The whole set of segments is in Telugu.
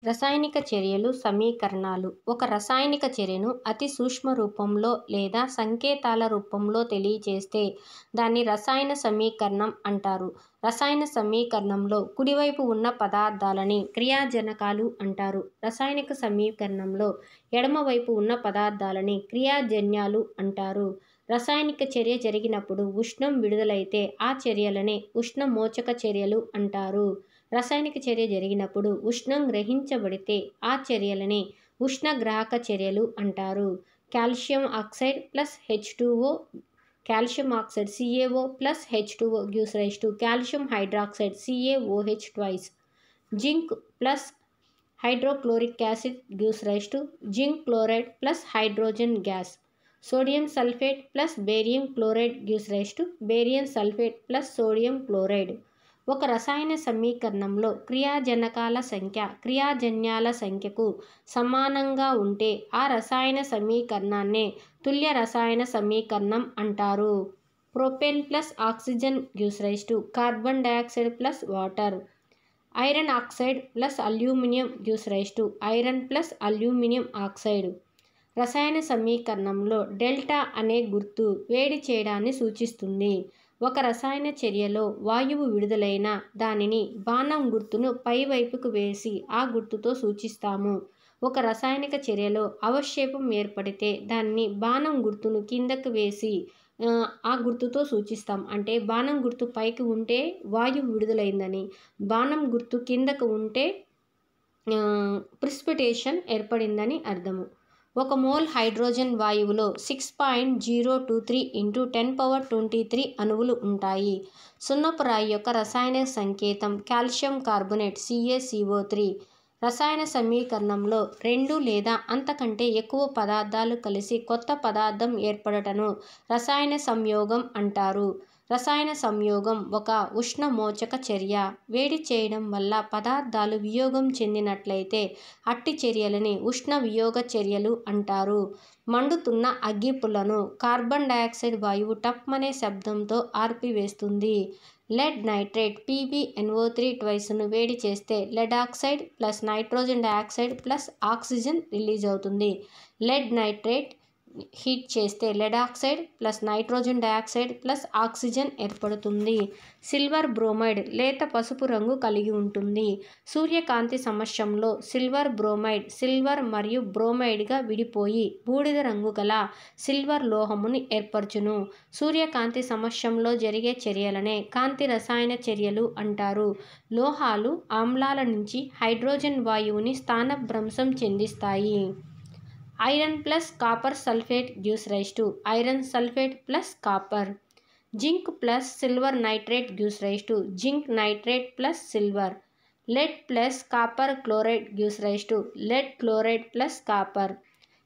రసాయనిక చర్యలు సమీకరణాలు ఒక రసాయనిక చర్యను అతి సూక్ష్మ రూపంలో లేదా సంకేతాల రూపంలో తెలియచేస్తే దాన్ని రసాయన సమీకరణం అంటారు. రసాయన సమీకరణంలో కుడివైపు ఉన్న పదార్థాలని క్రియాజనకాలు అంటారు. రసాయనిక సమీకరణంలో ఎడమవైపు ఉన్న పదార్థాలని క్రియాజన్యాలు అంటారు. రసాయనిక చర్య జరిగినప్పుడు ఉష్ణం విడుదలైతే ఆ చర్యలనే ఉష్ణమోచక చర్యలు అంటారు. రసాయనిక చర్య జరిగినప్పుడు ఉష్ణం గ్రహించబడితే ఆ చర్యలని ఉష్ణగ్రాహక చర్యలు అంటారు. Calcium oxide plus H2O, calcium oxide CaO plus H2O gives rise to calcium hydroxide CaOH twice. Zinc plus hydrochloric acid gives rise to zinc chloride plus hydrogen gas. Sodium sulphate plus barium chloride gives rise to barium sulphate plus sodium chloride. ఒక రసాయన సమీకరణంలో క్రియాజనకాల సంఖ్య క్రియాజన్యాల సంఖ్యకు సమానంగా ఉంటే ఆ రసాయన సమీకరణాన్నే తుల్య రసాయన సమీకరణం అంటారు. Propane plus oxygen gives rise to carbon dioxide plus water. Iron oxide plus aluminium gives rise to iron plus aluminium oxide. రసాయన సమీకరణంలో డెల్టా అనే గుర్తు వేడి చేయడాన్ని సూచిస్తుంది. ఒక రసాయన చర్యలో వాయువు విడుదలైన దానిని బాణం గుర్తును పైవైపుకు వేసి ఆ గుర్తుతో సూచిస్తాము. ఒక రసాయనిక చర్యలో అవక్షేపం ఏర్పడితే దాన్ని బాణం గుర్తును కిందకు వేసి ఆ గుర్తుతో సూచిస్తాం. అంటే బాణం గుర్తు పైకి ఉంటే వాయువు విడుదలైందని, బాణం గుర్తు కిందకు ఉంటే ప్రిసిపిటేషన్ ఏర్పడిందని అర్థము. ఒక మోల్ హైడ్రోజన్ వాయువులో 6.023 × 10⁻23 అణువులు ఉంటాయి. సున్నపు రాయి యొక్క రసాయన సంకేతం కాల్షియం కార్బోనేట్ CaCO3. రసాయన సమీకరణంలో రెండు లేదా అంతకంటే ఎక్కువ పదార్థాలు కలిసి కొత్త పదార్థం ఏర్పడటను రసాయన సంయోగం అంటారు. రసాయన సంయోగం ఒక ఉష్ణమోచక చర్య. వేడి చేయడం వల్ల పదార్థాలు వియోగం చెందినట్లయితే అట్టి చర్యలని ఉష్ణ వియోగ చర్యలు అంటారు. మండుతున్న అగ్గిపుల్లను కార్బన్ డయాక్సైడ్ వాయువు టప్మనే శబ్దంతో ఆర్పివేస్తుంది. లెడ్ నైట్రేట్ PbNO3 ట్వైస్ను వేడి చేస్తే lead oxide plus nitrogen dioxide plus oxygen release అవుతుంది. లెడ్ నైట్రేట్ హీట్ చేస్తే lead oxide plus nitrogen dioxide plus oxygen ఏర్పడుతుంది. సిల్వర్ బ్రోమైడ్ లేత పసుపు రంగు కలిగి ఉంటుంది. సూర్యకాంతి సమక్షంలో సిల్వర్ బ్రోమైడ్ సిల్వర్ మరియు బ్రోమైడ్గా విడిపోయి బూడిద రంగు గల సిల్వర్ లోహముని ఏర్పరచును. సూర్యకాంతి సమక్షంలో జరిగే చర్యలనే కాంతి రసాయన చర్యలు అంటారు. లోహాలు ఆమ్లాల నుంచి హైడ్రోజన్ వాయువుని స్థానభ్రంశం చెందిస్తాయి. Iron plus copper sulphate gives rise to iron sulphate plus copper. Zinc plus silver nitrate gives rise to zinc nitrate plus silver. Lead plus copper chloride gives rise to lead chloride plus copper.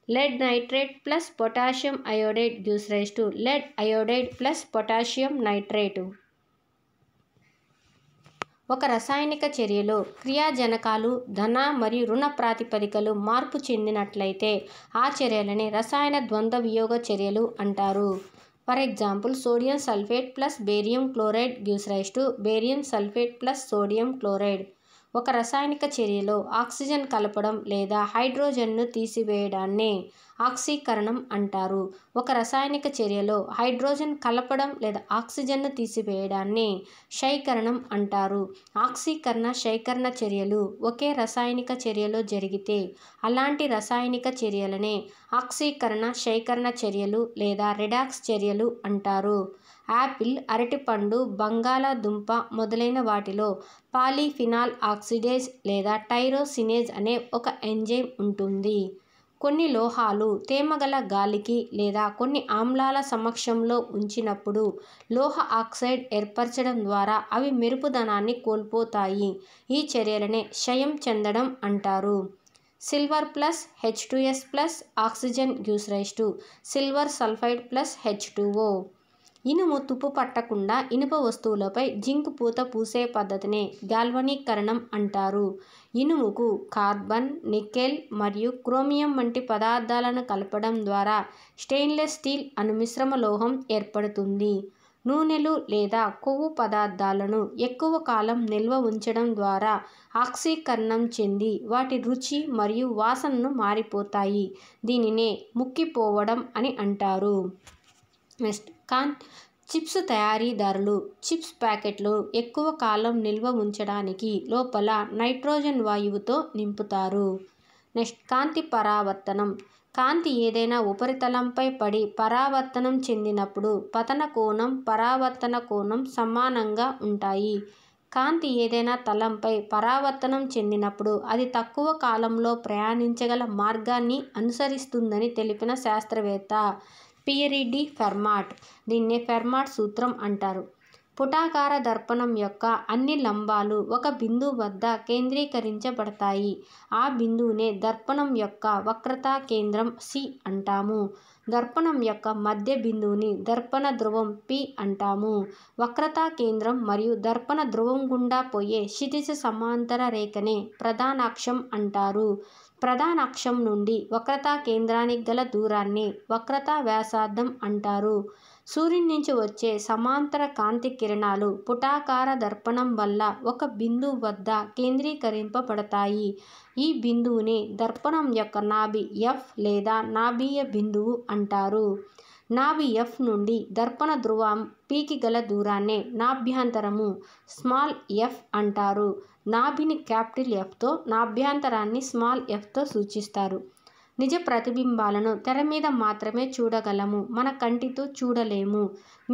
Lead nitrate plus potassium iodide gives rise to lead iodide plus potassium nitrate. ఒక రసాయనిక చర్యలో క్రియాజనకాలు ధన మరియు రుణ ప్రాతిపదికలు మార్పు చెందినట్లయితే ఆ చర్యలని రసాయన ద్వంద్వ వియోగ చర్యలు అంటారు. For example sodium sulphate plus barium chloride gives rise to barium sulphate plus sodium chloride. ఒక రసాయనిక చర్యలో ఆక్సిజన్ కలపడం లేదా హైడ్రోజన్ను తీసివేయడాన్నే ఆక్సీకరణం అంటారు. ఒక రసాయనిక చర్యలో హైడ్రోజన్ కలపడం లేదా ఆక్సిజన్ను తీసివేయడాన్ని క్షయీకరణం అంటారు. ఆక్సీకరణ క్షయీకరణ చర్యలు ఒకే రసాయనిక చర్యలో జరిగితే అలాంటి రసాయనిక చర్యలనే ఆక్సీకరణ క్షయీకరణ చర్యలు లేదా రెడాక్స్ చర్యలు అంటారు. యాపిల్, అరటిపండు, బంగాళాదుంప మొదలైన వాటిలో పాలీఫినాల్ ఆక్సిడేజ్ లేదా టైరోసినేజ్ అనే ఒక ఎంజైమ్ ఉంటుంది. కొన్ని లోహాలు తేమగల గాలికి లేదా కొన్ని ఆమ్లాల సమక్షంలో ఉంచినప్పుడు లోహ ఆక్సైడ్ ఏర్పరచడం ద్వారా అవి మెరుపుదనాన్ని కోల్పోతాయి. ఈ చర్యలనే క్షయం చెందడం అంటారు. Silver plus H2S plus oxygen gives rise to silver sulphide plus H2O. ఇనుము తుప్పు పట్టకుండా ఇనుప వస్తువులపై జింక్ పూత పూసే పద్ధతినే గాల్వనీకరణం అంటారు. ఇనుముకు కార్బన్, నికెల్ మరియు క్రోమియం వంటి పదార్థాలను కలపడం ద్వారా స్టెయిన్లెస్ స్టీల్ అణు మిశ్రమ లోహం ఏర్పడుతుంది. నూనెలు లేదా కొవ్వు పదార్థాలను ఎక్కువ కాలం నిల్వ ఉంచడం ద్వారా ఆక్సీకరణం చెంది వాటి రుచి మరియు వాసనను మారిపోతాయి. దీనినే ముక్కిపోవడం అని అంటారు. నెక్స్ట్ చిప్స్ తయారీదారులు చిప్స్ ప్యాకెట్లు ఎక్కువ కాలం నిల్వ ఉంచడానికి లోపల నైట్రోజన్ వాయువుతో నింపుతారు. నెక్స్ట్ కాంతి పరావర్తనం. కాంతి ఏదైనా ఉపరితలంపై పడి పరావర్తనం చెందినప్పుడు పతన కోణం, పరావర్తన కోణం సమానంగా ఉంటాయి. కాంతి ఏదైనా తలంపై పరావర్తనం చెందినప్పుడు అది తక్కువ కాలంలో ప్రయాణించగల మార్గాన్ని అనుసరిస్తుందని తెలిపిన శాస్త్రవేత్త పియరీ డి ఫెర్మాట్. దీన్నే ఫెర్మాట్ సూత్రం అంటారు. పుటాకార దర్పణం యొక్క అన్ని లంబాలు ఒక బిందువు వద్ద కేంద్రీకరించబడతాయి. ఆ బిందువునే దర్పణం యొక్క వక్రతా కేంద్రం సి అంటాము. దర్పణం యొక్క మధ్య బిందువుని దర్పణ ధ్రువం పి అంటాము. వక్రతా కేంద్రం మరియు దర్పణ ధ్రువం గుండా పోయే క్షితిజ సమాంతర రేఖనే ప్రధానాక్షం అంటారు. ప్రధాన అక్షం నుండి వక్రతా కేంద్రానికి గల దూరాన్ని వక్రతా వ్యాసార్థం అంటారు. సూర్యుని నుంచి వచ్చే సమాంతర కాంతి కిరణాలు పుటాకార దర్పణం వల్ల ఒక బిందువు వద్ద కేంద్రీకరింపబడతాయి. ఈ బిందువుని దర్పణం యొక్క నాభి ఎఫ్ లేదా నాభీయ బిందువు అంటారు. నాభి ఎఫ్ నుండి దర్పణ ధ్రువం పికి గల దూరాన్నే నాభ్యంతరము స్మాల్ ఎఫ్ అంటారు. నాభిని క్యాపిటల్ ఎఫ్తో, నాభ్యంతరాన్ని స్మాల్ ఎఫ్తో సూచిస్తారు. నిజ ప్రతిబింబాలను తెర మీద మాత్రమే చూడగలము, మన కంటితో చూడలేము.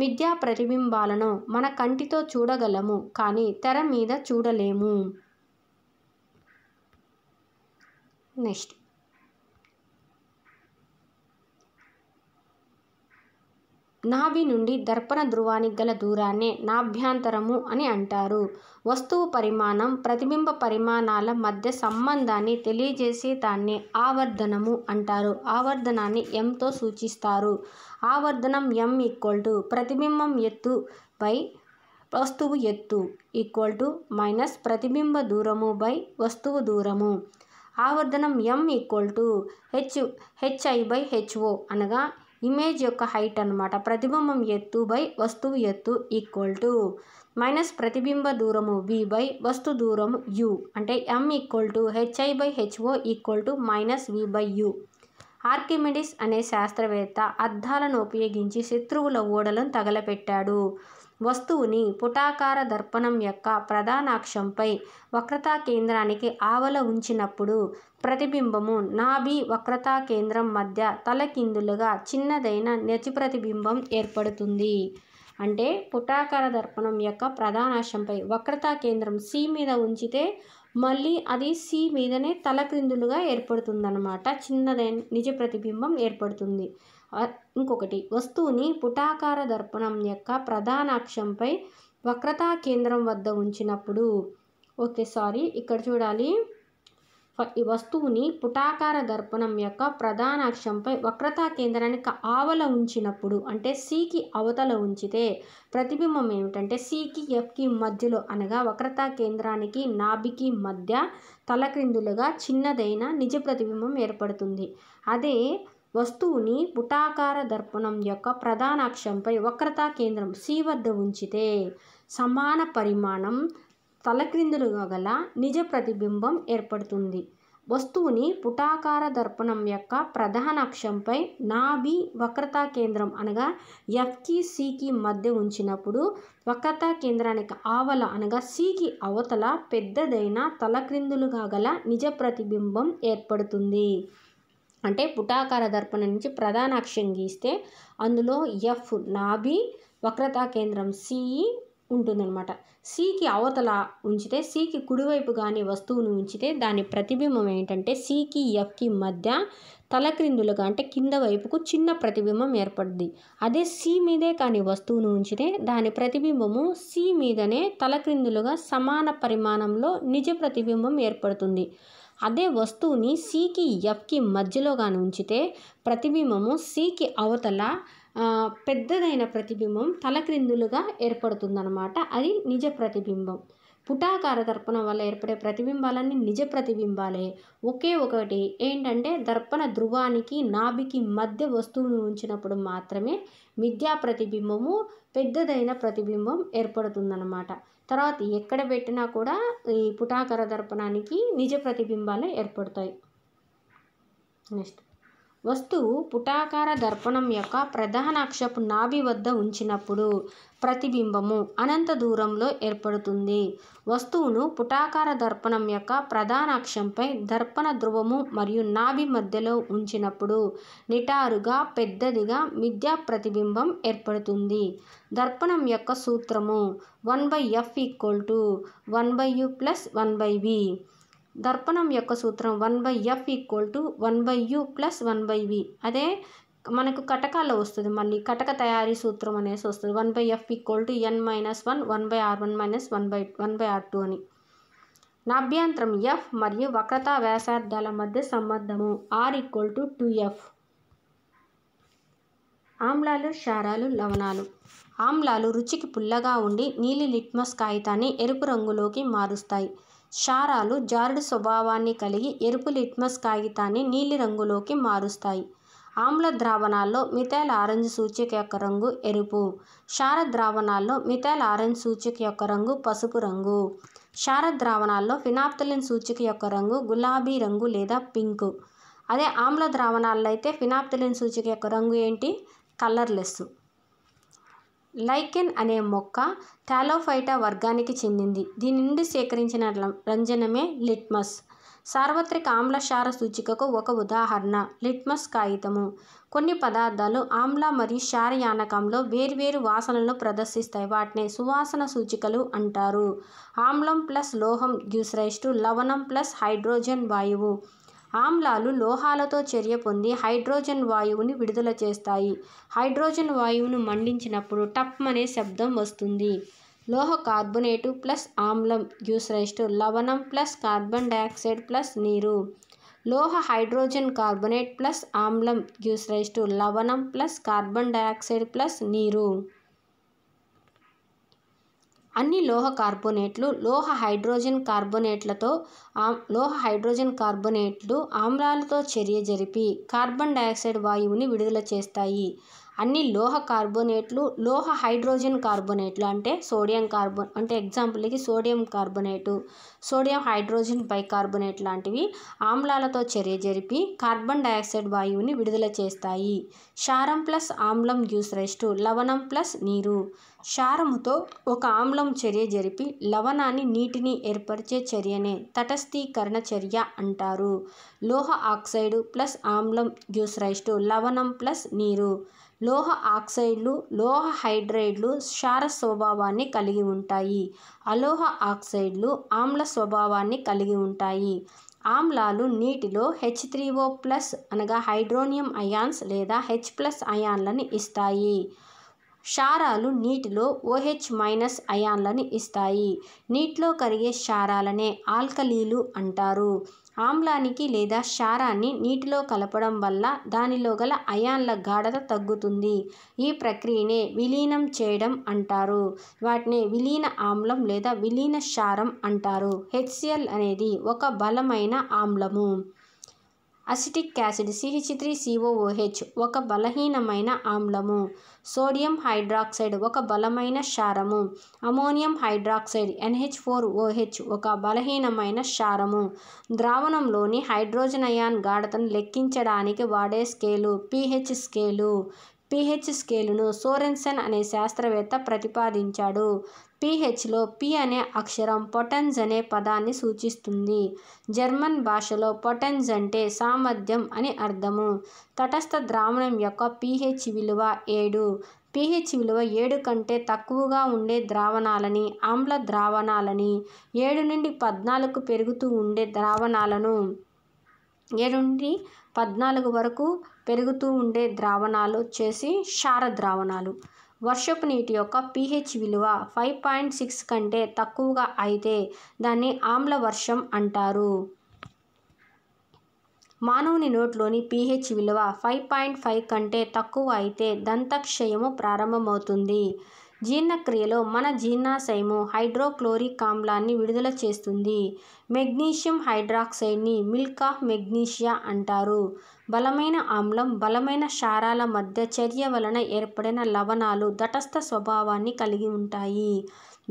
మిథ్యా ప్రతిబింబాలను మన కంటితో చూడగలము, కానీ తెర మీద చూడలేము. నెక్స్ట్ నాభి నుండి దర్పణ ధ్రువానికి గల దూరాన్నే నాభ్యంతరము అని అంటారు. వస్తువు పరిమాణం, ప్రతిబింబ పరిమాణాల మధ్య సంబంధాన్ని తెలియజేసే దాన్ని ఆవర్ధనము అంటారు. ఆవర్ధనాన్ని ఎంతో సూచిస్తారు. ఆవర్ధనం ఎం ప్రతిబింబం ఎత్తు బై వస్తువు ఎత్తు మైనస్ ప్రతిబింబ దూరము బై వస్తువు దూరము. ఆవర్ధనం ఎం HI/HO అనగా ఇమేజ్ యొక్క హైట్ అన్నమాట. ప్రతిబింబం ఎత్తు బై వస్తువు ఎత్తు మైనస్ ప్రతిబింబ దూరము v బై వస్తు దూరము u అంటే m HI/HO minus v/u. Archimedes అనే శాస్త్రవేత్త అద్దాలను ఉపయోగించి శత్రువుల ఓడలను తగలపెట్టాడు. వస్తువుని పుటాకార దర్పణం యొక్క ప్రధాన అక్షంపై వక్రతా కేంద్రానికి ఆవల ఉంచినప్పుడు ప్రతిబింబము నాభి వక్రతా కేంద్రం మధ్య తలకిందులుగా చిన్నదైన నిజ ప్రతిబింబం ఏర్పడుతుంది. అంటే పుటాకార దర్పణం యొక్క ప్రధాన అక్షంపై వక్రతా కేంద్రం సి మీద ఉంచితే మళ్ళీ అది సి మీదనే తలక్రిందులుగా ఏర్పడుతుందన్నమాట. చిన్నదైన నిజ ప్రతిబింబం ఏర్పడుతుంది. ఇంకొకటి, వస్తువుని పుటాకార దర్పణం యొక్క ప్రధాన అక్షంపై వక్రతా కేంద్రం వద్ద ఉంచినప్పుడు ఇక్కడ చూడాలి. ఈ వస్తువుని పుటాకార దర్పణం యొక్క ప్రధాన అక్షంపై వక్రతా కేంద్రానికి ఆవల ఉంచినప్పుడు అంటే సికి అవతల ఉంచితే ప్రతిబింబం ఏమిటంటే సికి ఎఫ్కి మధ్యలో అనగా వక్రతా కేంద్రానికి నాభికి మధ్య తలక్రిందులుగా చిన్నదైన నిజ ప్రతిబింబం ఏర్పడుతుంది. అదే వస్తువుని పుటాకార దర్పణం యొక్క ప్రధాన అక్షంపై వక్రతా కేంద్రం సి వద్ద ఉంచితే సమాన పరిమాణం తలక్రిందులుగా గల నిజ ప్రతిబింబం ఏర్పడుతుంది. వస్తువుని పుటాకార దర్పణం యొక్క ప్రధాన అక్షంపై నాభి వక్రతా కేంద్రం అనగా ఎఫ్కి సికి మధ్య ఉంచినప్పుడు వక్రతా కేంద్రానికి ఆవల అనగా సికి అవతల పెద్దదైన తలక్రిందులుగా గల నిజ ప్రతిబింబం ఏర్పడుతుంది. అంటే పుటాకార దర్పణం నుంచి ప్రధాన అక్షం గీస్తే అందులో ఎఫ్ నాభి వక్రతా కేంద్రం సి ఉంటుందన్నమాట. సికి అవతల ఉంచితే సికి కుడివైపు కానీ వస్తువును ఉంచితే దాని ప్రతిబింబం ఏంటంటే సికి ఎఫ్కి మధ్య తలక్రిందులుగా అంటే కింద వైపుకు చిన్న ప్రతిబింబం ఏర్పడుద్ది. అదే సి మీదే కానీ వస్తువును ఉంచితే దాని ప్రతిబింబము సి మీదనే తలక్రిందులుగా సమాన పరిమాణంలో నిజ ప్రతిబింబం ఏర్పడుతుంది. అదే వస్తువుని సికి ఎఫ్కి మధ్యలో కానీ ఉంచితే ప్రతిబింబము సికి అవతల పెద్దదైన ప్రతిబింబం తలక్రిందులుగా ఏర్పడుతుందన్నమాట. అది నిజ ప్రతిబింబం. పుటాకార దర్పణం వల్ల ఏర్పడే ప్రతిబింబాలన్నీ నిజ ప్రతిబింబాలే. ఒకే ఒకటి ఏంటంటే దర్పణ ధ్రువానికి నాభికి మధ్య వస్తువును ఉంచినప్పుడు మాత్రమే మిథ్యా ప్రతిబింబము, పెద్దదైన ప్రతిబింబం ఏర్పడుతుందన్నమాట. తర్వాత ఎక్కడ పెట్టినా కూడా ఈ పుటాకార దర్పణానికి నిజ ప్రతిబింబాలే ఏర్పడతాయి. నెక్స్ట్, వస్తువు పుటాకార దర్పణం యొక్క ప్రధాన అక్షపు నాభి వద్ద ఉంచినప్పుడు ప్రతిబింబము అనంత దూరంలో ఏర్పడుతుంది. వస్తువును పుటాకార దర్పణం యొక్క ప్రధాన అక్షంపై దర్పణ ధ్రువము మరియు నాభి మధ్యలో ఉంచినప్పుడు నిటారుగా పెద్దదిగా మిథ్యా ప్రతిబింబం ఏర్పడుతుంది. దర్పణం యొక్క సూత్రము 1/f = 1/u + 1/v. దర్పణం యొక్క సూత్రం 1/f = 1/u + 1/v. అదే మనకు కటకాల్లో వస్తుంది, మళ్ళీ కటక తయారీ సూత్రం అనేసి వస్తుంది. 1/f = n-1 1/r1 - 1/r2 అని. నాభ్యంతరం f మరియు వక్రతా వ్యాసార్థాల మధ్య సంబంధము r = 2f. ఆమ్లాలు, క్షారాలు, లవణాలు. ఆమ్లాలు రుచికి పుల్లగా ఉండి నీలి లిట్మస్ కాగితాన్ని ఎరుపు రంగులోకి మారుస్తాయి. క్షారాలు జారుడు స్వభావాన్ని కలిగి ఎరుపు లిట్మస్ కాగితాన్ని నీలి రంగులోకి మారుస్తాయి. ఆమ్ల ద్రావణాల్లో మిథైల్ ఆరెంజ్ సూచిక యొక్క రంగు ఎరుపు. క్షార ద్రావణాల్లో మిథైల్ ఆరెంజ్ సూచిక యొక్క రంగు పసుపు రంగు. క్షార ద్రావణాల్లో ఫినాప్థలిన్ సూచిక యొక్క రంగు గులాబీ రంగు లేదా పింక్. అదే ఆమ్ల ద్రావణాల్లో అయితే ఫినాప్థలిన్ సూచిక యొక్క రంగు ఏంటి? కలర్లెస్. లైకెన్ అనే మొక్క థాలోఫైటా వర్గానికి చెందింది. దీని నుండి సేకరించిన రంజనమే లిట్మస్. సార్వత్రిక ఆమ్ల క్షార సూచికకు ఒక ఉదాహరణ లిట్మస్ కాగితము. కొన్ని పదార్థాలు ఆమ్ల మరియు క్షార యానకంలో వేర్వేరు వాసనలను ప్రదర్శిస్తాయి. వాటిని సువాసన సూచికలు అంటారు. ఆమ్లం ప్లస్ లోహం గివ్స్ రైజ్ టు లవణం ప్లస్ హైడ్రోజన్ వాయువు. ఆమ్లాలు లోహాలతో చర్య పొంది హైడ్రోజన్ వాయువుని విడుదల చేస్తాయి. హైడ్రోజన్ వాయువును మండించినప్పుడు టప్ అనే శబ్దం వస్తుంది. లోహ కార్బోనేటు ప్లస్ ఆమ్లం గివ్స్ రైజ్ టు లవణం ప్లస్ కార్బన్ డయాక్సైడ్ ప్లస్ నీరు. లోహ హైడ్రోజన్ కార్బోనేట్ ప్లస్ ఆమ్లం గివ్స్ రైజ్ టు లవణం ప్లస్ కార్బన్ డయాక్సైడ్ ప్లస్ నీరు. అన్ని లోహ కార్బోనేట్లు లోహ హైడ్రోజన్ కార్బోనేట్లు ఆమ్లాలతో చర్య జరిపి కార్బన్ డయాక్సైడ్ వాయువుని విడుదల చేస్తాయి. అన్ని లోహ కార్బోనేట్లు లోహ హైడ్రోజన్ కార్బోనేట్లు అంటే ఎగ్జాంపుల్కి sodium carbonate, sodium hydrogen bicarbonate లాంటివి ఆమ్లాలతో చర్య జరిపి కార్బన్ డయాక్సైడ్ వాయువుని విడుదల చేస్తాయి. క్షారం ప్లస్ ఆమ్లం గివ్స్ రైజ్ టు లవణం ప్లస్ నీరు. క్షారముతో ఒక ఆమ్లం చర్య జరిపి లవణాన్ని నీటిని ఏర్పరిచే చర్యనే తటస్థీకరణ చర్య అంటారు. లోహ ఆక్సైడు ప్లస్ ఆమ్లం గివ్స్ రైజ్ టు లవణం ప్లస్ నీరు. లోహ ఆక్సైడ్లు లోహ హైడ్రైడ్లు క్షార స్వభావాన్ని కలిగి ఉంటాయి. అలోహ ఆక్సైడ్లు ఆమ్ల స్వభావాన్ని కలిగి ఉంటాయి. ఆమ్లాలు నీటిలో H3O+ అనగా హైడ్రోనియం అయాన్స్ లేదా H+ అయాన్లను ఇస్తాయి. క్షారాలు నీటిలో OH- అయాన్లను ఇస్తాయి. నీటిలో కరిగే క్షారాలనే ఆల్కలీలు అంటారు. ఆమ్లానికి లేదా క్షారాన్ని నీటిలో కలపడం వల్ల దానిలో గల అయాన్ల గాఢత తగ్గుతుంది. ఈ ప్రక్రియనే విలీనం చేయడం అంటారు. వాటిని విలీన ఆమ్లం లేదా విలీన క్షారం అంటారు. HCl అనేది ఒక బలమైన ఆమ్లము. అసిటిక్ యాసిడ్ CH3COOH ఒక బలహీనమైన ఆమ్లము. సోడియం హైడ్రాక్సైడ్ ఒక బలమైన క్షారము. అమోనియం హైడ్రాక్సైడ్ NH4OH ఒక బలహీనమైన క్షారము. ద్రావణంలోని హైడ్రోజన్ అయాన్ గాఢతను లెక్కించడానికి వాడే స్కేలు pH స్కేలు. pH స్కేలును సోరెన్సెన్ అనే శాస్త్రవేత్త ప్రతిపాదించాడు. pHలో P అనే అక్షరం పొటెన్స్ అనే పదాన్ని సూచిస్తుంది. జర్మన్ భాషలో పొటెన్స్ అంటే సామర్థ్యం అని అర్థము. తటస్థ ద్రావణం యొక్క pH విలువ 7. pH విలువ 7 కంటే తక్కువగా ఉండే ద్రావణాలని ఆమ్ల ద్రావణాలని, 7 నుండి 14 పెరుగుతూ ఉండే ద్రావణాలను 7 నుండి 14 వరకు పెరుగుతూ ఉండే ద్రావణాలు వచ్చేసి క్షార ద్రావణాలు. వర్షపు నీటి యొక్క pH విలువ 5.6 కంటే తక్కువగా అయితే దాన్ని ఆమ్ల వర్షం అంటారు. మానవుని నోట్లోని pH విలువ 5.5 కంటే తక్కువ అయితే దంతక్షయము ప్రారంభమవుతుంది. జీర్ణక్రియలో మన జీర్ణాశయము హైడ్రోక్లోరిక్ ఆమ్లాన్ని విడుదల చేస్తుంది. మెగ్నీషియం హైడ్రాక్సైడ్ని మిల్క్ ఆఫ్ మెగ్నీషియా అంటారు. బలమైన ఆమ్లం, బలమైన క్షారాల మధ్య చర్య వలన ఏర్పడిన లవణాలు తటస్థ స్వభావాన్ని కలిగి ఉంటాయి.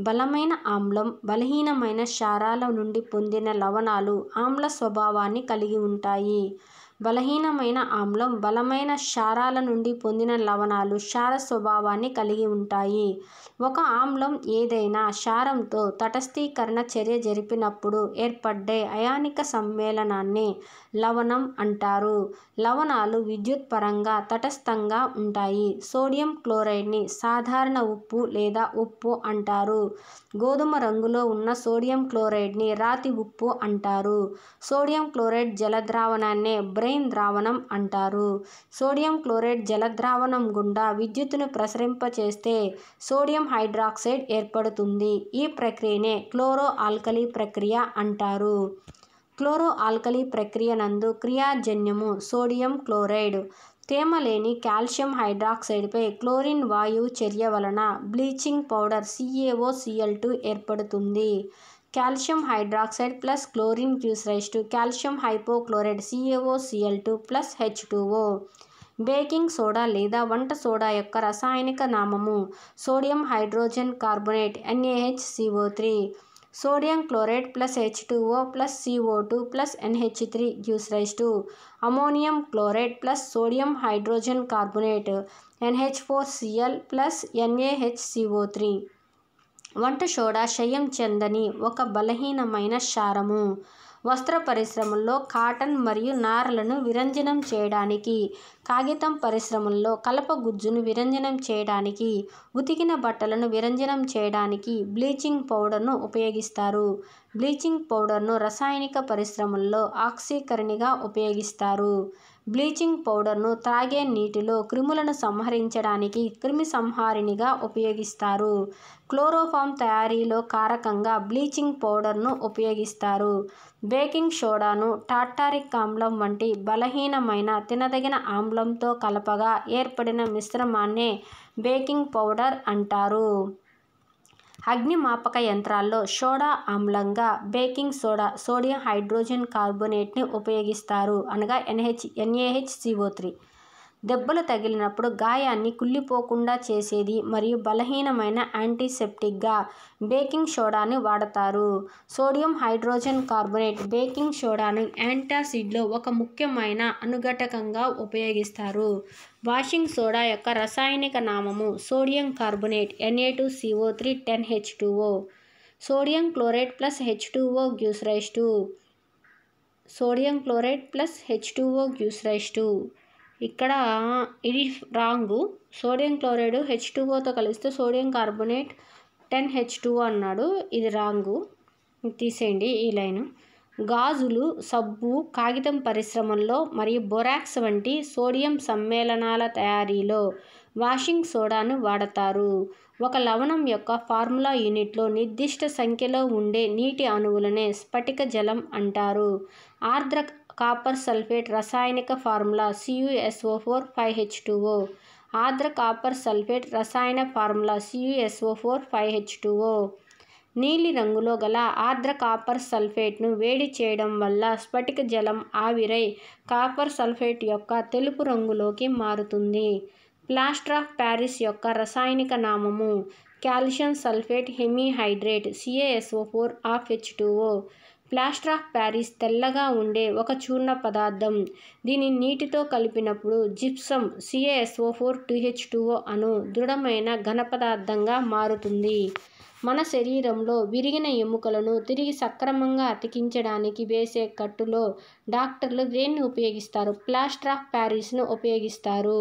బలమైన ఆమ్లం, బలహీనమైన క్షారాల నుండి పొందిన లవణాలు ఆమ్ల స్వభావాన్ని కలిగి ఉంటాయి. బలహీనమైన ఆమ్లం, బలమైన క్షారాల నుండి పొందిన లవణాలు క్షార స్వభావాన్ని కలిగి ఉంటాయి. ఒక ఆమ్లం ఏదైనా క్షారంతో తటస్థీకరణ చర్య జరిపినప్పుడు ఏర్పడే అయానిక సమ్మేళనాన్ని లవణం అంటారు. లవణాలు విద్యుత్పరంగా తటస్థంగా ఉంటాయి. సోడియం క్లోరైడ్ని సాధారణ ఉప్పు లేదా ఉప్పు అంటారు. గోధుమ రంగులో ఉన్న సోడియం క్లోరైడ్ని రాతి ఉప్పు అంటారు. సోడియం క్లోరైడ్ జలద్రావణాన్నే బ్రెయిన్ ద్రావణం అంటారు. సోడియం క్లోరైడ్ జలద్రావణం గుండా విద్యుత్తును ప్రసరింపచేస్తే సోడియం హైడ్రాక్సైడ్ ఏర్పడుతుంది. ఈ ప్రక్రియనే క్లోరో ఆల్కలీ ప్రక్రియ అంటారు. క్లోరో ఆల్కలీ ప్రక్రియ నందు క్రియాజన్యము సోడియం క్లోరైడ్. తేమ లేని కాల్షియం హైడ్రాక్సైడ్పై క్లోరిన్ వాయువు చర్య వలన బ్లీచింగ్ పౌడర్ CaOCl2 ఏర్పడుతుంది. Calcium hydroxide plus chlorine gives rise to calcium hypochlorite CaOCl2 plus H2O. Baking soda లేదా వంట సోడా యొక్క రసాయనిక నామము sodium hydrogen carbonate NaHCO3. Sodium chloride plus H2O plus CO2 plus NH3 gives rise to ammonium chloride plus sodium hydrogen carbonate NH4Cl plus NaHCO3. వంట సోడా క్షయం చెందని ఒక బలహీనమైన క్షారము. వస్త్ర పరిశ్రమల్లో కాటన్ మరియు నారలను విరంజనం చేయడానికి, కాగితం పరిశ్రమల్లో కలపగుజ్జును విరంజనం చేయడానికి, ఉతికిన బట్టలను విరంజనం చేయడానికి బ్లీచింగ్ పౌడర్ను ఉపయోగిస్తారు. బ్లీచింగ్ పౌడర్ను రసాయనిక పరిశ్రమల్లో ఆక్సీకరణిగా ఉపయోగిస్తారు. బ్లీచింగ్ పౌడర్ను త్రాగే నీటిలో క్రిములను సంహరించడానికి క్రిమి సంహారిణిగా ఉపయోగిస్తారు. క్లోరోఫామ్ తయారీలో కారకంగా బ్లీచింగ్ పౌడర్ను ఉపయోగిస్తారు. బేకింగ్ సోడాను టార్టారిక్ ఆమ్లం వంటి బలహీనమైన తినదగిన ఆమ్లంతో కలపగా ఏర్పడిన మిశ్రమాన్నే బేకింగ్ పౌడర్ అంటారు. అగ్నిమాపక యంత్రాల్లో సోడా ఆమ్లంగా బేకింగ్ సోడా సోడియం హైడ్రోజన్ కార్బోనేట్ని ఉపయోగిస్తారు, అనగా NaHCO3. దెబ్బలు తగిలినప్పుడు గాయాన్ని కుళ్ళిపోకుండా చేసేది మరియు బలహీనమైన యాంటీసెప్టిక్గా బేకింగ్ సోడాని వాడతారు. సోడియం హైడ్రోజన్ కార్బోనేట్ బేకింగ్ సోడాను యాంటాసిడ్లో ఒక ముఖ్యమైన అనుఘటకంగా ఉపయోగిస్తారు. వాషింగ్ సోడా యొక్క రసాయనిక నామము sodium carbonate Na2CO3 10H2O. Sodium chloride plus H2O gives rise to sodium chloride plus H2O gives rise to. ఇక్కడ ఇది రాంగు. సోడియం క్లోరైడ్ H2Oతో కలిస్తే సోడియం కార్బోనేట్ 10H2O అన్నాడు. ఇది రాంగు, తీసేయండి ఈ లైను. గాజులు, సబ్బు, కాగితం పరిశ్రమల్లో మరియు బొరాక్స్ వంటి సోడియం సమ్మేళనాల తయారీలో వాషింగ్ సోడాను వాడతారు. ఒక లవణం యొక్క ఫార్ములా యూనిట్లో నిర్దిష్ట సంఖ్యలో ఉండే నీటి అణువులనే స్ఫటిక జలం అంటారు. ఆర్ద్ర కాపర్ సల్ఫేట్ రసాయనిక ఫార్ములా CuSO4 5H2O. ఆర్ద్ర కాపర్ సల్ఫేట్ రసాయన ఫార్ములా CuSO4 5H2O. నీలి రంగులో గల ఆర్ద్ర కాపర్ సల్ఫేట్ను వేడి చేయడం వల్ల స్ఫటిక జలం ఆవిరై కాపర్ సల్ఫేట్ యొక్క తెలుపు రంగులోకి మారుతుంది. ప్లాస్టర్ ఆఫ్ ప్యారిస్ యొక్క రసాయనిక నామము calcium sulphate hemihydrate CaSO4 H2O. Plaster of Paris తెల్లగా ఉండే ఒక చూర్ణ పదార్థం. దీని నీటితో కలిపినప్పుడు జిప్సం CaSO4 2H2O అను దృఢమైన ఘనపదార్థంగా మారుతుంది. మన శరీరంలో విరిగిన ఎముకలను తిరిగి సక్రమంగా అతికించడానికి వేసే కట్టులో డాక్టర్లు దేన్ని ఉపయోగిస్తారు? ప్లాస్టర్ ఆఫ్ ప్యారిస్ను ఉపయోగిస్తారు.